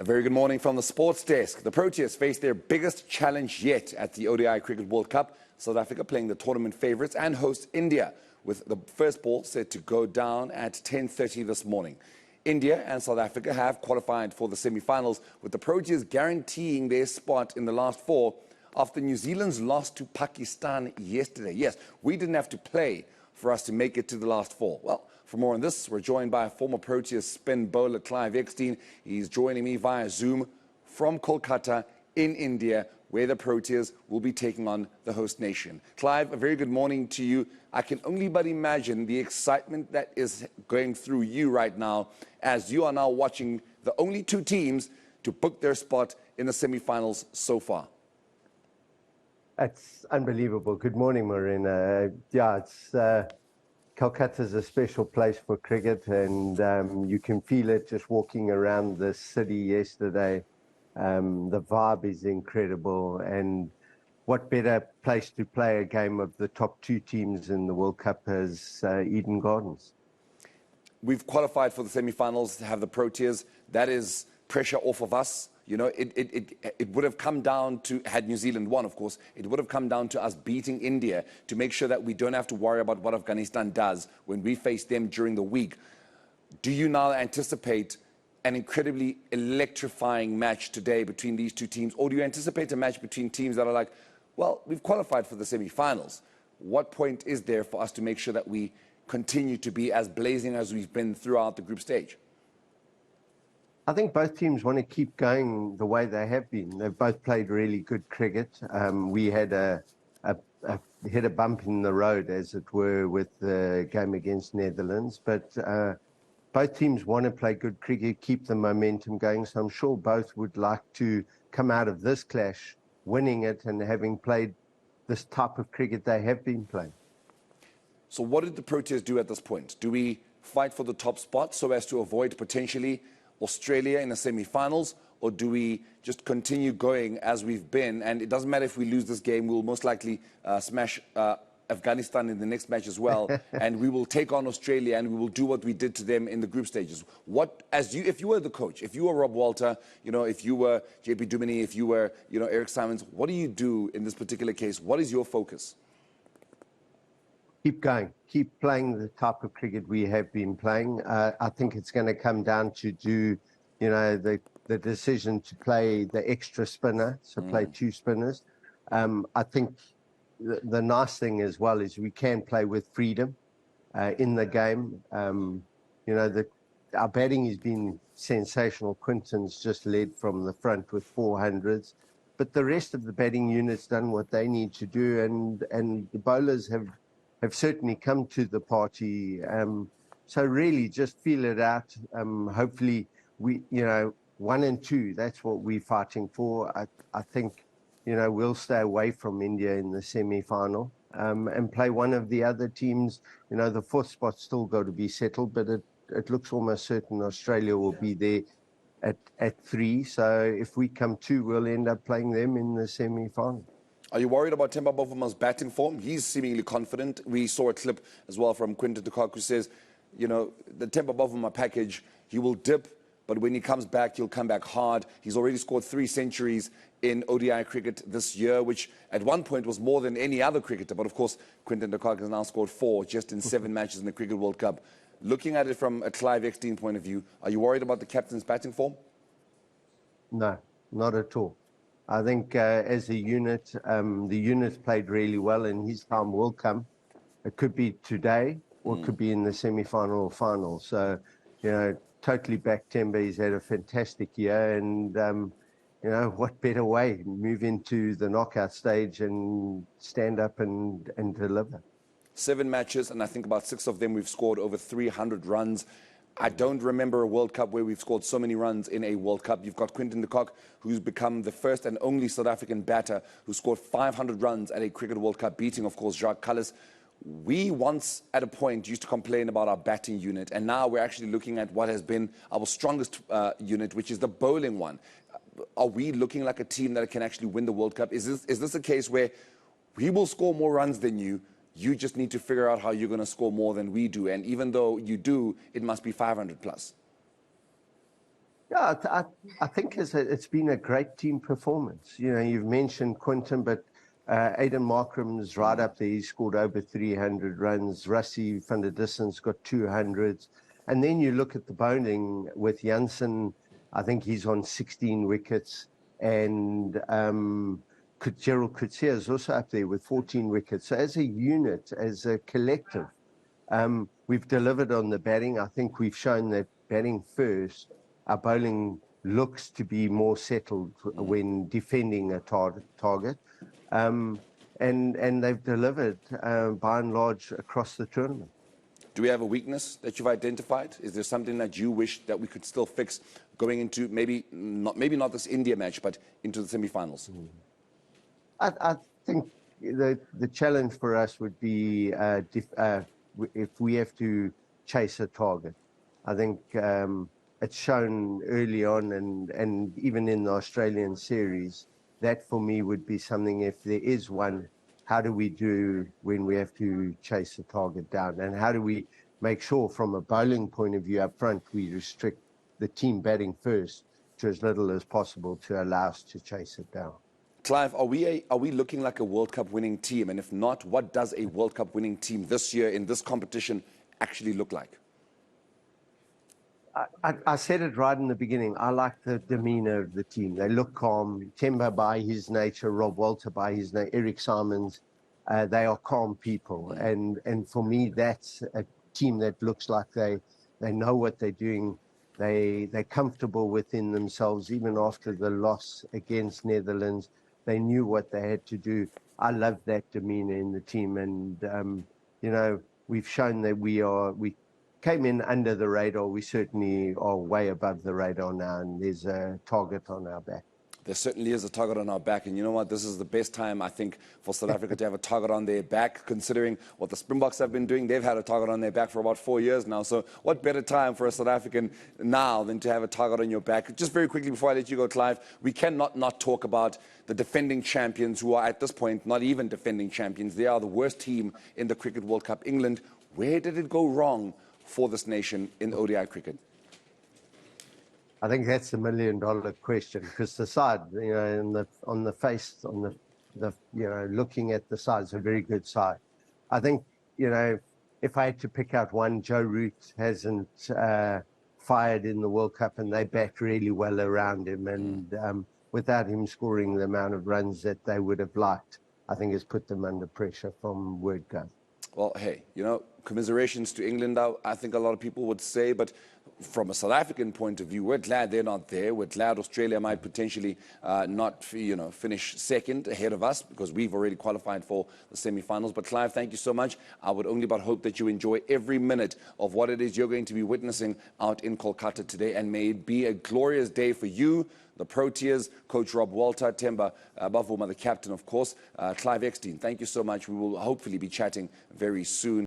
A very good morning from the sports desk. The Proteas face their biggest challenge yet at the ODI Cricket World Cup. South Africa playing the tournament favourites and host India, with the first ball set to go down at 10:30 this morning. India and South Africa have qualified for the semi-finals, with the Proteas guaranteeing their spot in the last four after New Zealand's loss to Pakistan yesterday. Yes, we didn't have to play for us to make it to the last four. Well, for more on this, we're joined by former Proteas spin bowler Clive Eksteen. He's joining me via Zoom from Kolkata in India, where the Proteas will be taking on the host nation. Clive, a very good morning to you. I can only but imagine the excitement that is going through you right now as you are now watching the only two teams to book their spot in the semi-finals so far. It's unbelievable. Good morning, Marina. Calcutta's a special place for cricket, and you can feel it just walking around the city yesterday. The vibe is incredible, and what better place to play a game of the top two teams in the World Cup as Eden Gardens. We've qualified for the semi-finals to have the Proteas. That is pressure off of us. You know, it would have come down to, had New Zealand won, of course, it would have come down to us beating India to make sure that we don't have to worry about what Afghanistan does when we face them during the week. Do you now anticipate an incredibly electrifying match today between these two teams, or do you anticipate a match between teams that are like, well, we've qualified for the semi-finals? What point is there for us to make sure that we continue to be as blazing as we've been throughout the group stage? I think both teams want to keep going the way they have been. They've both played really good cricket. We had hit a bump in the road, as it were, with the game against Netherlands. But both teams want to play good cricket, keep the momentum going. So I'm sure both would like to come out of this clash winning it and having played this type of cricket they have been playing. So what did the Proteas do at this point? Do we fight for the top spot so as to avoid potentially Australia in the semi-finals, or do we just continue going as we've been? And it doesn't matter if we lose this game, we'll most likely smash Afghanistan in the next match as well, and we will take on Australia and we will do what we did to them in the group stages. What, if you were the coach, if you were Rob Walter, you know, if you were JP Duminy, if you were, you know, Eric Simons, what do you do in this particular case? What is your focus? Keep going. Keep playing the type of cricket we have been playing. I think it's going to come down to the decision to play the extra spinner, so play two spinners. I think the nice thing as well is we can play with freedom in the game. Our batting has been sensational. Quinton's just led from the front with 400s. But the rest of the batting unit's done what they need to do, and the bowlers have certainly come to the party. So really just feel it out. Hopefully, 1 and 2, that's what we're fighting for. I think, we'll stay away from India in the semi-final and play one of the other teams. The fourth spot's still got to be settled, but it looks almost certain Australia will be there at 3. So if we come 2, we'll end up playing them in the semi-final. Are you worried about Temba Bavuma's batting form? He's seemingly confident. We saw a clip as well from Quinton de Kock who says, the Temba Bavuma package, he will dip, but when he comes back, he'll come back hard. He's already scored 3 centuries in ODI cricket this year, which at one point was more than any other cricketer. But of course, Quinton de Kock has now scored 4 just in 7 matches in the Cricket World Cup. Looking at it from a Clive Eksteen point of view, are you worried about the captain's batting form? No, not at all. I think as a unit, the unit's played really well, and his time will come. It could be today, or it could be in the semi-final or final. So, totally back Temba. He's had a fantastic year, and, what better way? Move into the knockout stage and stand up and deliver. 7 matches, and I think about 6 of them we've scored over 300 runs. I don't remember a World Cup where we've scored so many runs in a World Cup. You've got Quinton de Kock, who's become the first and only South African batter who scored 500 runs at a Cricket World Cup, beating, of course, Jacques Kallis. We once, at a point, used to complain about our batting unit, and now we're actually looking at what has been our strongest unit, which is the bowling one. Are we looking like a team that can actually win the World Cup? Is this a case where we will score more runs than you? You just need to figure out how you're going to score more than we do. And even though you do, it must be 500 plus. Yeah, I think it's been a great team performance. You know, you've mentioned Quinton, but Aidan Markram's right up there. He scored over 300 runs. Rassie van der Dissen's got 200s. And then you look at the bowling with Janssen, I think he's on 16 wickets. And Gerald Coetzee is also up there with 14 wickets. So as a unit, as a collective, we've delivered on the batting. I think we've shown that batting first, our bowling looks to be more settled when defending a target. And they've delivered by and large across the tournament. Do we have a weakness that you've identified? Is there something that you wish that we could still fix going into maybe not this India match, but into the semi-finals? I think the challenge for us would be if we have to chase a target. I think it's shown early on and even in the Australian series, that for me would be something, if there is one, how do we do when we have to chase a target down? And how do we make sure from a bowling point of view up front, we restrict the team batting first to as little as possible to allow us to chase it down? Clive, are we looking like a World Cup winning team? And if not, what does a World Cup winning team this year in this competition actually look like? I said it right in the beginning. I like the demeanor of the team. They look calm. Temba by his nature, Rob Walter by his nature, Eric Simons, they are calm people. And for me, that's a team that looks like they know what they're doing. They're comfortable within themselves. Even after the loss against Netherlands, they knew what they had to do. I love that demeanor in the team. And, you know, we've shown that we came in under the radar. We certainly are way above the radar now, and there's a target on our back. There certainly is a target on our back, and you know what? This is the best time, I think, for South Africa to have a target on their back, considering what the Springboks have been doing. They've had a target on their back for about 4 years now, so what better time for a South African now than to have a target on your back? Just very quickly before I let you go, Clive, we cannot not talk about the defending champions, who are at this point not even defending champions. They are the worst team in the Cricket World Cup, England. Where did it go wrong for this nation in ODI cricket? I think that's the $1 million question, because the side, you know, on the face, you know, looking at the side, is a very good side. I think, you know, if I had to pick out one, Joe Root hasn't fired in the World Cup, and they bat really well around him. And without him scoring the amount of runs that they would have liked, I think it's put them under pressure from word go. Well, hey, you know, commiserations to England, I think a lot of people would say, but from a South African point of view, we're glad they're not there. We're glad Australia might potentially not, you know, finish second ahead of us, because we've already qualified for the semi-finals. But Clive, thank you so much. I would only but hope that you enjoy every minute of what it is you're going to be witnessing out in Kolkata today, and may it be a glorious day for you, the Proteas, Coach Rob Walter, Temba Bavuma, the captain, of course, Clive Eksteen. Thank you so much. We will hopefully be chatting very soon.